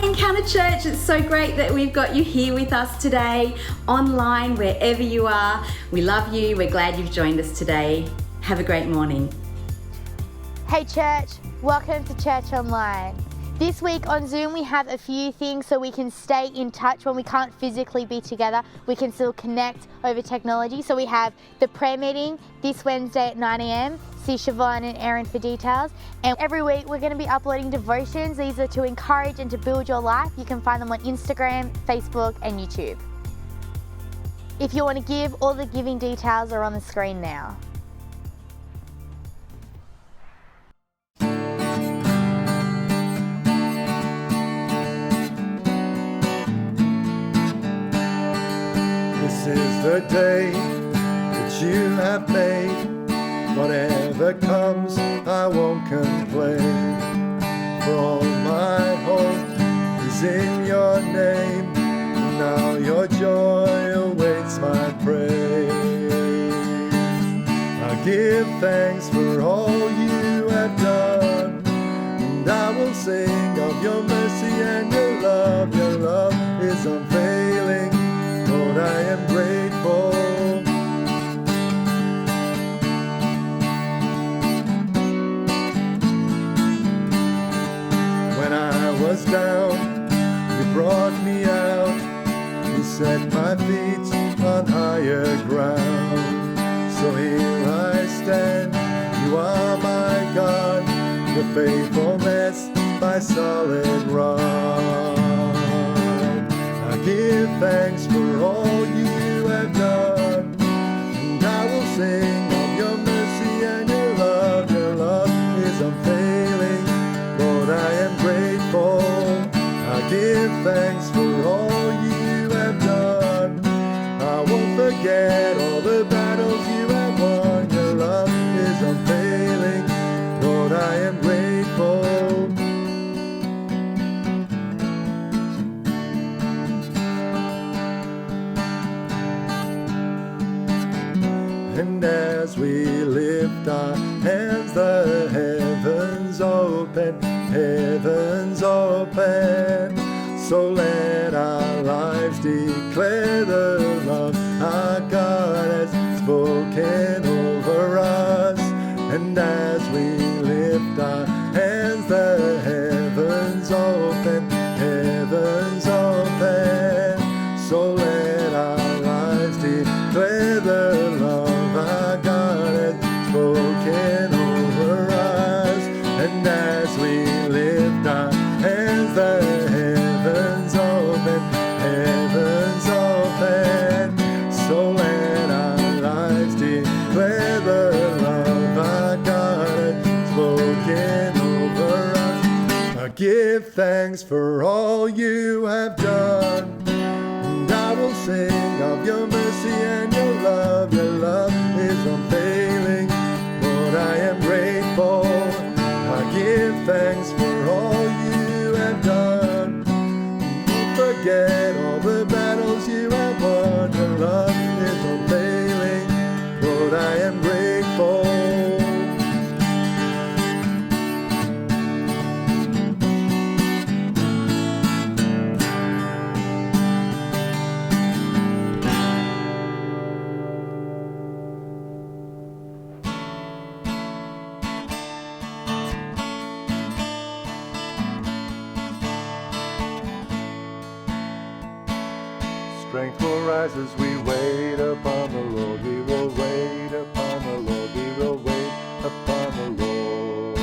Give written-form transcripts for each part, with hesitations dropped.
Encounter Church, it's so great that we've got you here with us today, online, wherever you are. We love you. We're glad you've joined us today. Have a great morning. Hey church, welcome to Church Online. This week on Zoom we have a few things so we can stay in touch when we can't physically be together. We can still connect over technology. So we have the prayer meeting this Wednesday at 9 a.m. See Siobhan and Aaron for details. And every week we're going to be uploading devotions. These are to encourage and to build your life. You can find them on Instagram, Facebook and YouTube. If you want to give, all the giving details are on the screen now. This is the day that you have made. Whatever comes, I won't complain. For all my hope is in your name. Now your joy awaits my praise. I give thanks for all you have done, and I will sing of your mercy and your love. Your love is unfailing. Lord, I am grateful. When I was down, you brought me out. You set my feet on higher ground. So here I stand, you are my God. Your faithfulness, my solid rock. I give thanks for all you have done, and I will sing of your mercy and your love. Your love is unfailing. Lord, I am grateful. I give thanks for all you have done. I won't forget all the battles you have won. Your love is unfailing. Lord, I am grateful. And as we lift our hands, the heavens open, heavens open. So let our lives declare the love our God has spoken over us. And as we lift our hands, the heavens open, heavens open. So let our lives declare the love our God has spoken over us. And as we lift our hands, the heavens open, heavens open. So let our lives declare the love our God has spoken over us. I give thanks for all you have done, and I will sing of your mercy and your love. Your love is unfailing. Lord, I am grateful. I give thanks for all you have done. Don't forget all the battles you have won. Your love is unfailing. Lord, I am grateful. Strength will rise as we wait upon the Lord. We will wait upon the Lord. We will wait upon the Lord.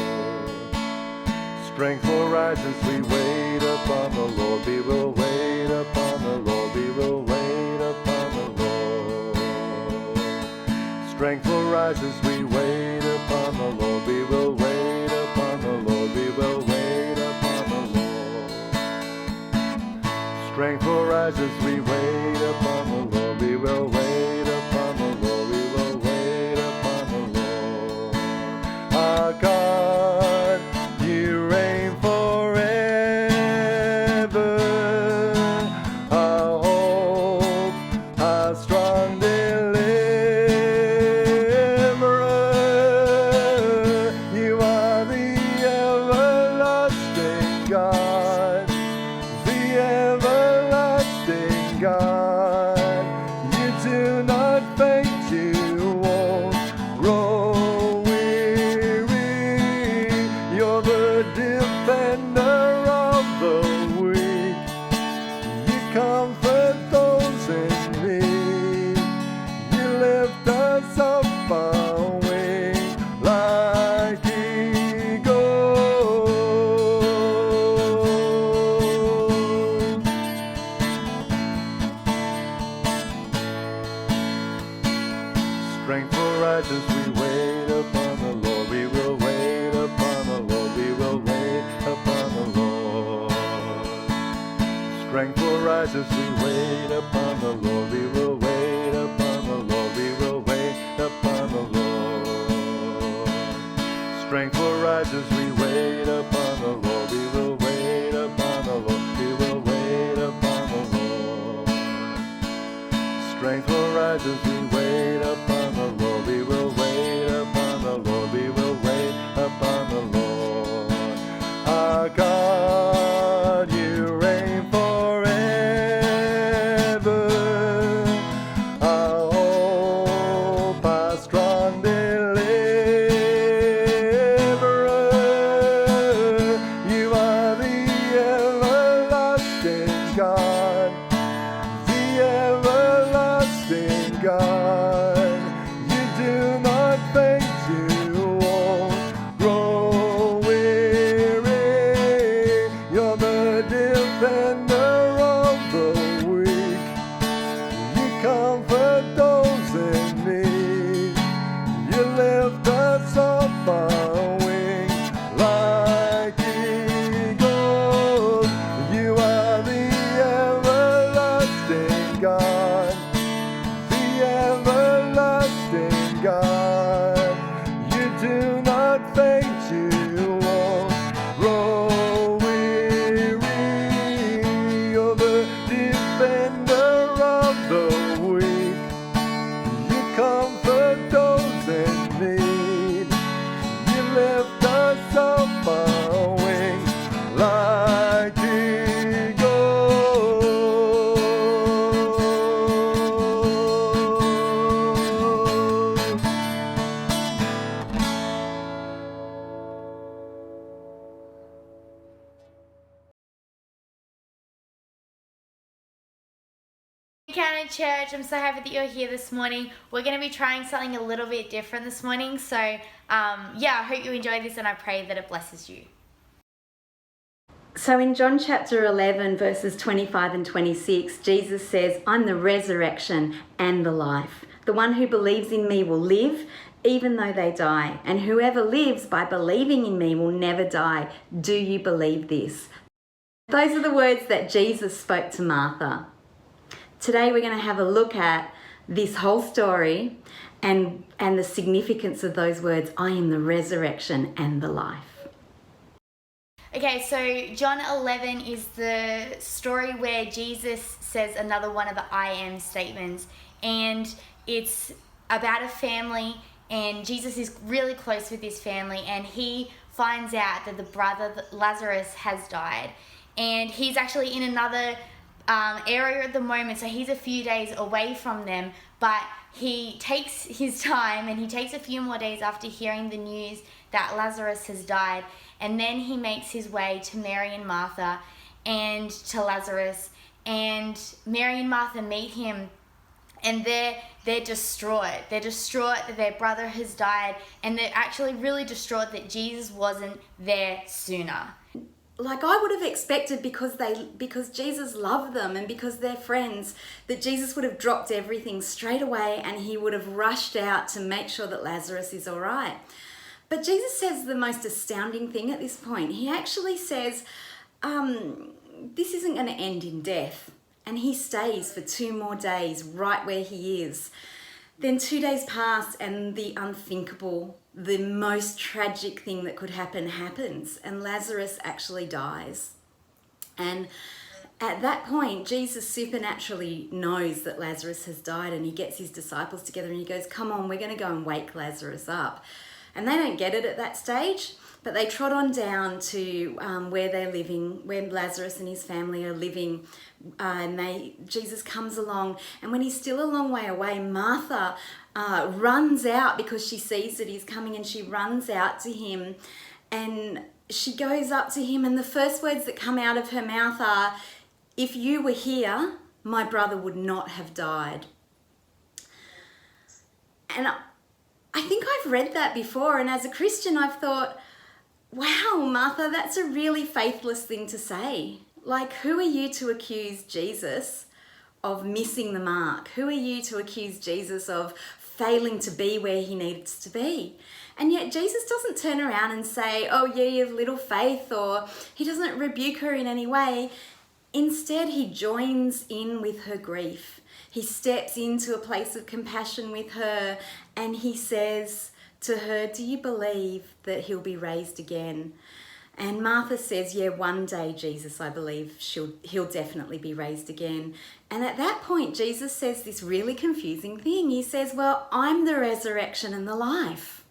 Strength will rise as we wait upon the Lord. We will wait upon the Lord. We will wait upon the Lord. Strength will rise as we wait upon the Lord. We will wait upon the Lord. We will wait upon the Lord. Strength will rise as we wait upon the Lord. We will wait upon the Lord. We will wait upon the Lord. Our God, you reign forever. Our hope, our strong deliverer. You are the everlasting God. rise as we wait upon the Lord. We will wait upon the Lord. We will wait upon the Lord. Strength will rise as we wait upon the Lord. We will wait upon the Lord. We will wait upon the Lord. Strength will rise as we wait upon the Lord. We will wait upon the Lord. We will wait upon the Lord. Our God, you reign forever. Our hope, our strong deliverer. You are the everlasting God. The everlasting God. You do not faint, you won't grow weary. You're the defender of the weak. You comfort those in need. You lift us up our wings like eagles. You are the everlasting God. The everlasting God. You do not faint, you won't grow weary. You're the defender of the weak. You comfort those in need. You lift us up our wings like eagles. Encounter Church, I'm so happy that you're here this morning. We're going to be trying something a little bit different this morning. So, I hope you enjoy this and I pray that it blesses you. So in John chapter 11, verses 25 and 26, Jesus says, I'm the resurrection and the life. The one who believes in me will live even though they die. And whoever lives by believing in me will never die. Do you believe this? Those are the words that Jesus spoke to Martha. Today we're going to have a look at this whole story and the significance of those words, I am the resurrection and the life. Okay, so John 11 is the story where Jesus says another one of the I am statements, and it's about a family, and Jesus is really close with this family, and he finds out that the brother Lazarus has died, and he's actually in another area at the moment, so he's a few days away from them, but he takes his time and he takes a few more days after hearing the news that Lazarus has died, and then he makes his way to Mary and Martha and to Lazarus, and Mary and Martha meet him, and they're distraught. They're distraught that their brother has died, and they're actually really distraught that Jesus wasn't there sooner. Like I would have expected, because Jesus loved them and because they're friends, that Jesus would have dropped everything straight away and he would have rushed out to make sure that Lazarus is all right. But Jesus says the most astounding thing at this point. He actually says, this isn't going to end in death. And he stays for 2 more days right where he is. Then 2 days pass and the unthinkable, the most tragic thing that could happen happens, and Lazarus actually dies. And at that point, Jesus supernaturally knows that Lazarus has died, and he gets his disciples together and he goes, come on, we're going to go and wake Lazarus up. And they don't get it at that stage, but they trot on down to where they're living, where Lazarus and his family are living, and Jesus comes along, and when he's still a long way away, Martha runs out because she sees that he's coming, and she runs out to him, and she goes up to him, and the first words that come out of her mouth are, if you were here, my brother would not have died. And I think I've read that before, and as a Christian I've thought, wow, Martha, that's a really faithless thing to say. Like, who are you to accuse Jesus of missing the mark? Who are you to accuse Jesus of failing to be where he needs to be? And yet Jesus doesn't turn around and say, oh yeah, you have little faith, or he doesn't rebuke her in any way. Instead, he joins in with her grief. He steps into a place of compassion with her, and he says to her, "Do you believe that he'll be raised again?" And Martha says, "Yeah, one day, Jesus, I believe he'll definitely be raised again." And at that point, Jesus says this really confusing thing. He says, "Well, I'm the resurrection and the life."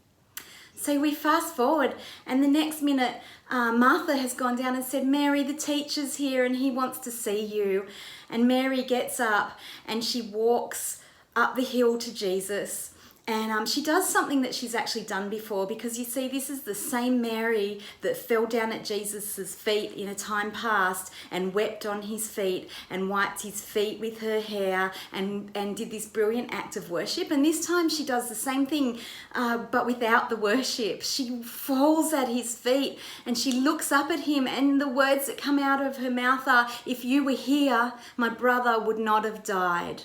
So we fast forward, and the next minute, Martha has gone down and said, "Mary, the teacher's here and he wants to see you." And Mary gets up and she walks up the hill to Jesus. And she does something that she's actually done before, because you see, this is the same Mary that fell down at Jesus's feet in a time past and wept on his feet and wiped his feet with her hair and did this brilliant act of worship. And this time she does the same thing, but without the worship. She falls at his feet and she looks up at him, and the words that come out of her mouth are, "If you were here, my brother would not have died."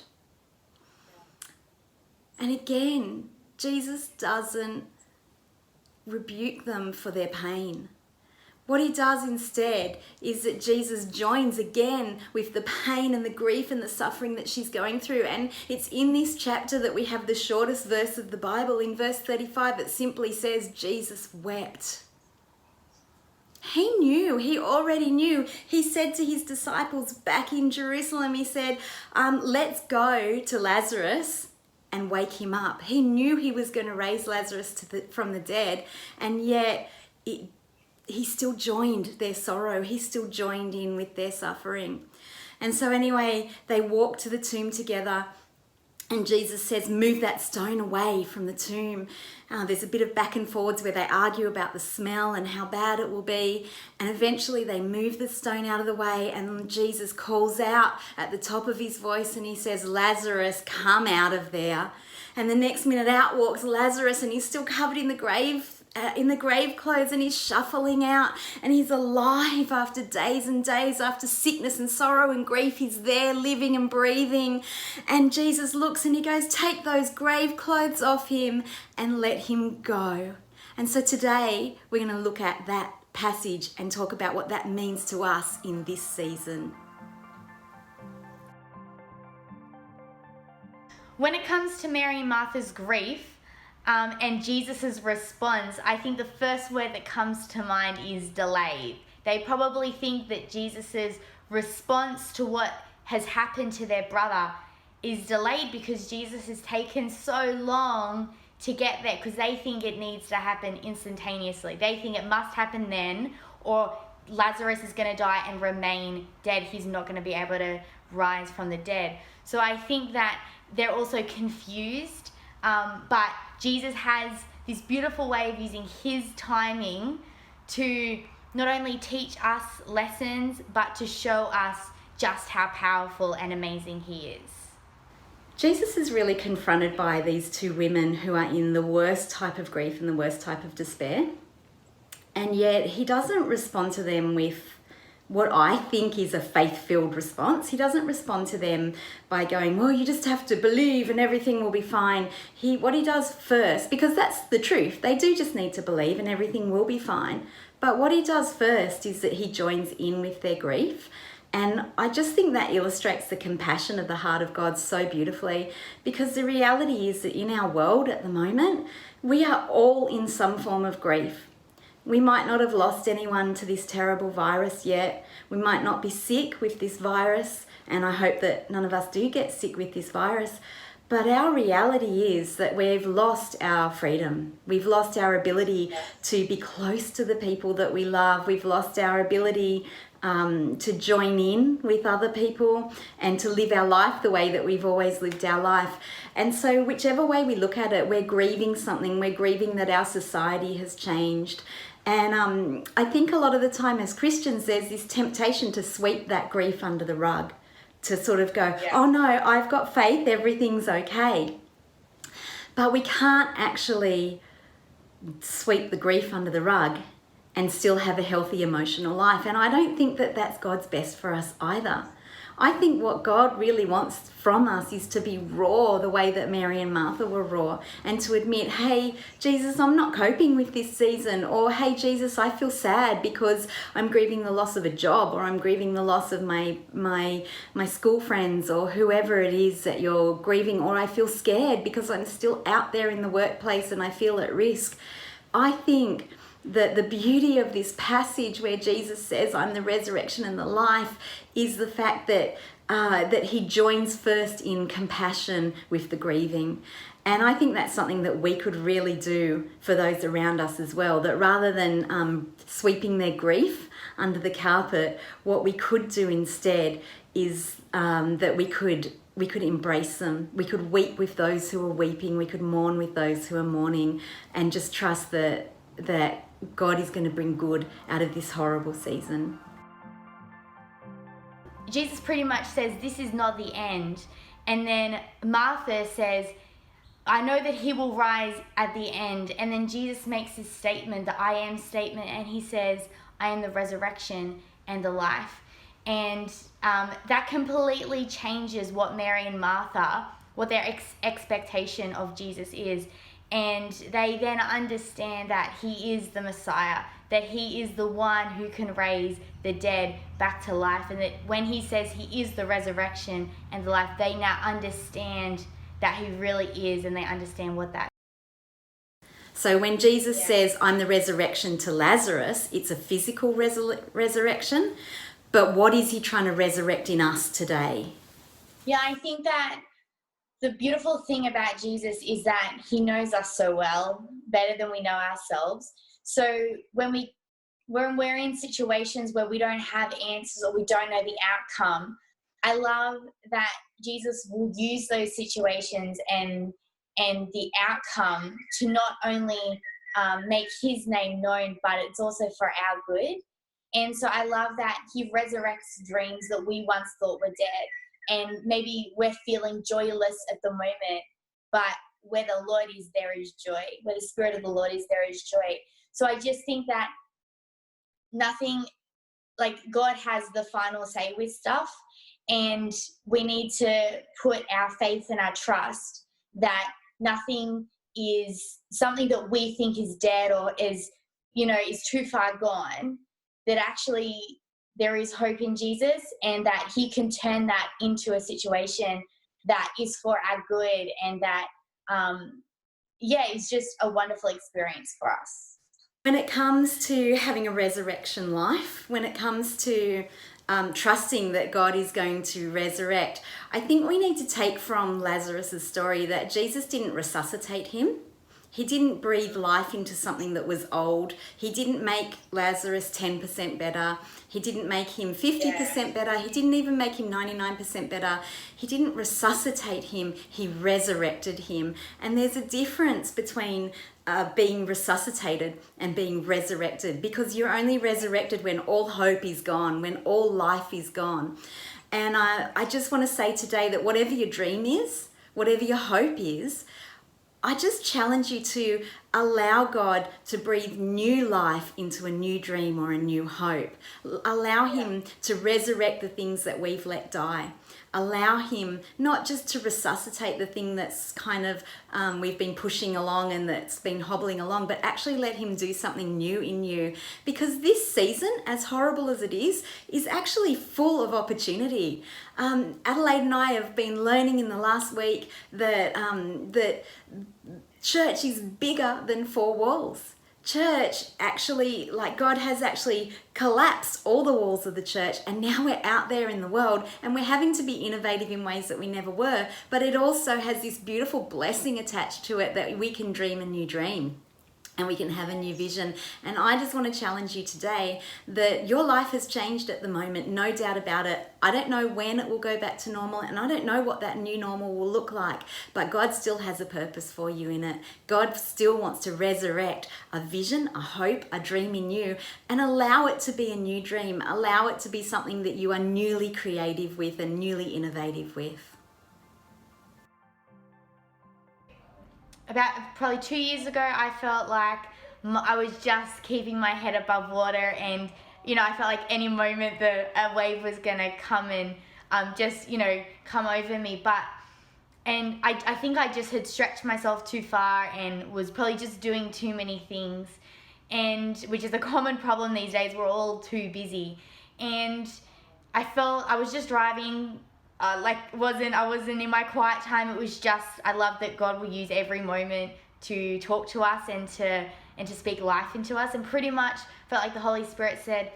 And again, Jesus doesn't rebuke them for their pain. What he does instead is that Jesus joins again with the pain and the grief and the suffering that she's going through. And it's in this chapter that we have the shortest verse of the Bible. In verse 35, it simply says, Jesus wept. He knew, he already knew. He said to his disciples back in Jerusalem, he said, let's go to Lazarus and wake him up. He knew he was going to raise Lazarus from the dead, and yet he still joined their sorrow. He still joined in with their suffering. And so anyway, they walk to the tomb together, and Jesus says, "Move that stone away from the tomb." There's a bit of back and forwards where they argue about the smell and how bad it will be. And eventually they move the stone out of the way, and Jesus calls out at the top of his voice and he says, "Lazarus, come out of there." And the next minute out walks Lazarus, and he's still covered in the grave clothes, and he's shuffling out, and he's alive after days and days, after sickness and sorrow and grief. He's there living and breathing. And Jesus looks and he goes, "Take those grave clothes off him and let him go." And so today we're going to look at that passage and talk about what that means to us in this season. When it comes to Mary and Martha's grief, and Jesus' response, I think the first word that comes to mind is delayed. They probably think that Jesus' response to what has happened to their brother is delayed because Jesus has taken so long to get there, because they think it needs to happen instantaneously. They think it must happen then, or Lazarus is going to die and remain dead. He's not going to be able to rise from the dead. So I think that they're also confused, but Jesus has this beautiful way of using his timing to not only teach us lessons, but to show us just how powerful and amazing he is. Jesus is really confronted by these two women who are in the worst type of grief and the worst type of despair. And yet he doesn't respond to them with what I think is a faith-filled response. He doesn't respond to them by going, "Well, you just have to believe and everything will be fine." What he does first, because that's the truth, they do just need to believe and everything will be fine. But what he does first is that he joins in with their grief. And I just think that illustrates the compassion of the heart of God so beautifully, because the reality is that in our world at the moment, we are all in some form of grief. We might not have lost anyone to this terrible virus yet. We might not be sick with this virus, and I hope that none of us do get sick with this virus. But our reality is that we've lost our freedom. We've lost our ability to be close to the people that we love. We've lost our ability to join in with other people and to live our life the way that we've always lived our life. And so whichever way we look at it, we're grieving something. We're grieving that our society has changed. And I think a lot of the time as Christians, there's this temptation to sweep that grief under the rug, to sort of go, "Oh no, I've got faith, everything's okay." But we can't actually sweep the grief under the rug and still have a healthy emotional life. And I don't think that that's God's best for us either. I think what God really wants from us is to be raw the way that Mary and Martha were raw, and to admit, hey, Jesus, I'm not coping with this season, or hey, Jesus, I feel sad because I'm grieving the loss of a job, or I'm grieving the loss of my school friends, or whoever it is that you're grieving, or I feel scared because I'm still out there in the workplace and I feel at risk. I think that the beauty of this passage where Jesus says, I'm the resurrection and the life, is the fact that that he joins first in compassion with the grieving. And I think that's something that we could really do for those around us as well, that rather than sweeping their grief under the carpet, what we could do instead is that we could embrace them. We could weep with those who are weeping. We could mourn with those who are mourning, and just trust that God is going to bring good out of this horrible season. Jesus pretty much says, this is not the end. And then Martha says, I know that he will rise at the end. And then Jesus makes this statement, the I am statement, and he says, I am the resurrection and the life. And that completely changes what Mary and Martha, what their expectation of Jesus is. And they then understand that he is the Messiah, that he is the one who can raise the dead back to life. And that when he says he is the resurrection and the life, they now understand that he really is, and they understand what that is. So when Jesus says, I'm the resurrection to Lazarus, it's a physical resurrection. But what is he trying to resurrect in us today? Yeah, I think that the beautiful thing about Jesus is that he knows us so well, better than we know ourselves. So when we're in situations where we don't have answers or we don't know the outcome, I love that Jesus will use those situations and the outcome to not only make his name known, but it's also for our good. And so I love that he resurrects dreams that we once thought were dead. And maybe we're feeling joyless at the moment, but where the Lord is, there is joy. Where the Spirit of the Lord is, there is joy. So I just think that nothing, like, God has the final say with stuff, and we need to put our faith and our trust that nothing is something that we think is dead or is too far gone, that actually there is hope in Jesus, and that he can turn that into a situation that is for our good, and that, it's just a wonderful experience for us. When it comes to having a resurrection life, when it comes to trusting that God is going to resurrect, I think we need to take from Lazarus' story that Jesus didn't resuscitate him. He didn't breathe life into something that was old. He didn't make Lazarus 10% better. He didn't make him 50% better. He didn't even make him 99% better. He didn't resuscitate him. He resurrected him. And there's a difference between being resuscitated and being resurrected, because you're only resurrected when all hope is gone, when all life is gone. And I just want to say today that whatever your dream is, whatever your hope is, I just challenge you to allow God to breathe new life into a new dream or a new hope. Allow him to resurrect the things that we've let die. Allow him not just to resuscitate the thing that's kind of we've been pushing along and that's been hobbling along, but actually let him do something new in you. Because this season, as horrible as it is actually full of opportunity. Adelaide and I have been learning in the last week that that church is bigger than four walls. Church actually, like, God has actually collapsed all the walls of the church, and now we're out there in the world and we're having to be innovative in ways that we never were. But it also has this beautiful blessing attached to it that we can dream a new dream. And we can have a new vision. And I just want to challenge you today that your life has changed at the moment, no doubt about it. I don't know when it will go back to normal, and I don't know what that new normal will look like, but God still has a purpose for you in it. God still wants to resurrect a vision, a hope, a dream in you, and allow it to be a new dream. Allow it to be something that you are newly creative with and newly innovative with. About probably 2 years ago, I felt like I was just keeping my head above water, and I felt like any moment a wave was going to come and just, come over me. And I think I just had stretched myself too far and was probably just doing too many things, and which is a common problem these days. We're all too busy. And I felt I was just driving, I wasn't in my quiet time. It was just, I love that God will use every moment to talk to us and to speak life into us. And pretty much felt like the Holy Spirit said,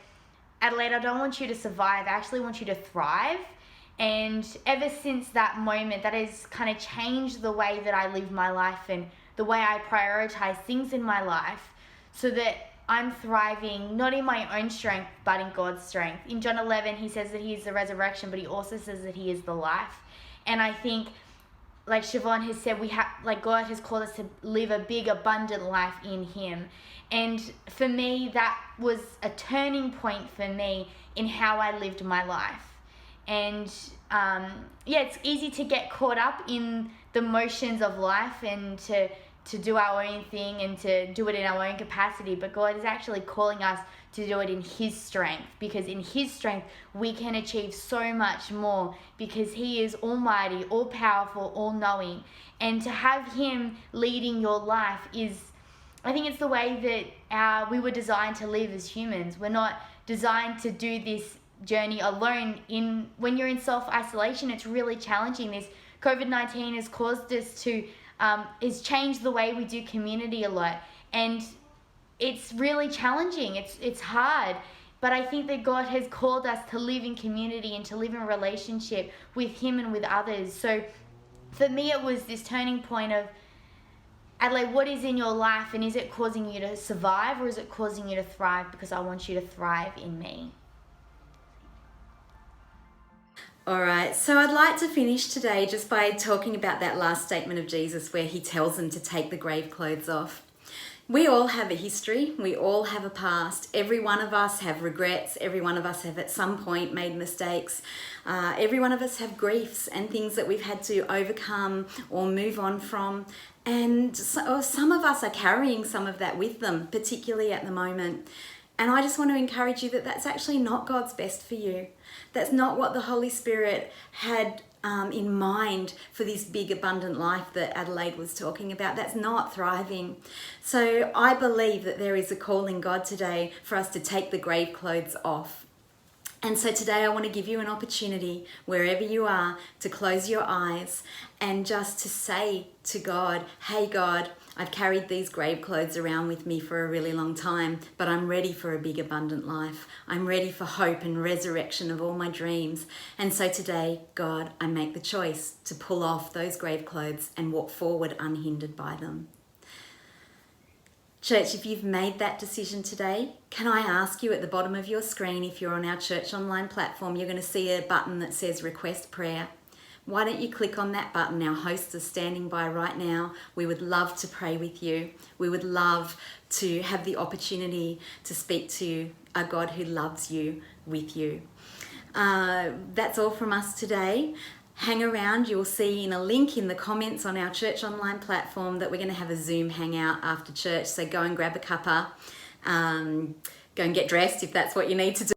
Adelaide, I don't want you to survive. I actually want you to thrive. And ever since that moment, that has kind of changed the way that I live my life and the way I prioritize things in my life, so that I'm thriving not in my own strength, but in God's strength. In John 11, he says that he is the resurrection, but he also says that he is the life. And I think, like Siobhan has said, God has called us to live a big, abundant life in him. And for me, that was a turning point for me in how I lived my life. And it's easy to get caught up in the motions of life and to do our own thing and to do it in our own capacity. But God is actually calling us to do it in his strength, because in his strength we can achieve so much more, because he is almighty, all powerful, all knowing. And to have him leading your life I think it's the way that we were designed to live as humans. We're not designed to do this journey alone. When you're in self-isolation, it's really challenging. This COVID-19 has caused us to has changed the way we do community a lot, and it's really challenging. It's hard, but I think that God has called us to live in community and to live in relationship with him and with others. So for me, it was this turning point of, Adelaide, what is in your life, and is it causing you to survive, or is it causing you to thrive? Because I want you to thrive in me. All right, so I'd like to finish today just by talking about that last statement of Jesus where he tells them to take the grave clothes off. We all have a history. We all have a past. Every one of us have regrets. Every one of us have at some point made mistakes. Every one of us have griefs and things that we've had to overcome or move on from. And some of us are carrying some of that with them, particularly at the moment. And I just want to encourage you that that's actually not God's best for you. That's not what the Holy Spirit had in mind for this big, abundant life that Adelaide was talking about. That's not thriving. So I believe that there is a call in God today for us to take the grave clothes off. And so today I want to give you an opportunity, wherever you are, to close your eyes and just to say to God, hey God, I've carried these grave clothes around with me for a really long time, but I'm ready for a big, abundant life. I'm ready for hope and resurrection of all my dreams. And so today, God, I make the choice to pull off those grave clothes and walk forward unhindered by them. Church, if you've made that decision today, can I ask you at the bottom of your screen, if you're on our Church Online platform, you're going to see a button that says Request Prayer. Why don't you click on that button? Our hosts are standing by right now. We would love to pray with you. We would love to have the opportunity to speak to a God who loves you with you. That's all from us today. Hang around. You'll see in a link in the comments on our Church Online platform that we're going to have a Zoom hangout after church. So go and grab a cuppa. Go and get dressed if that's what you need to do.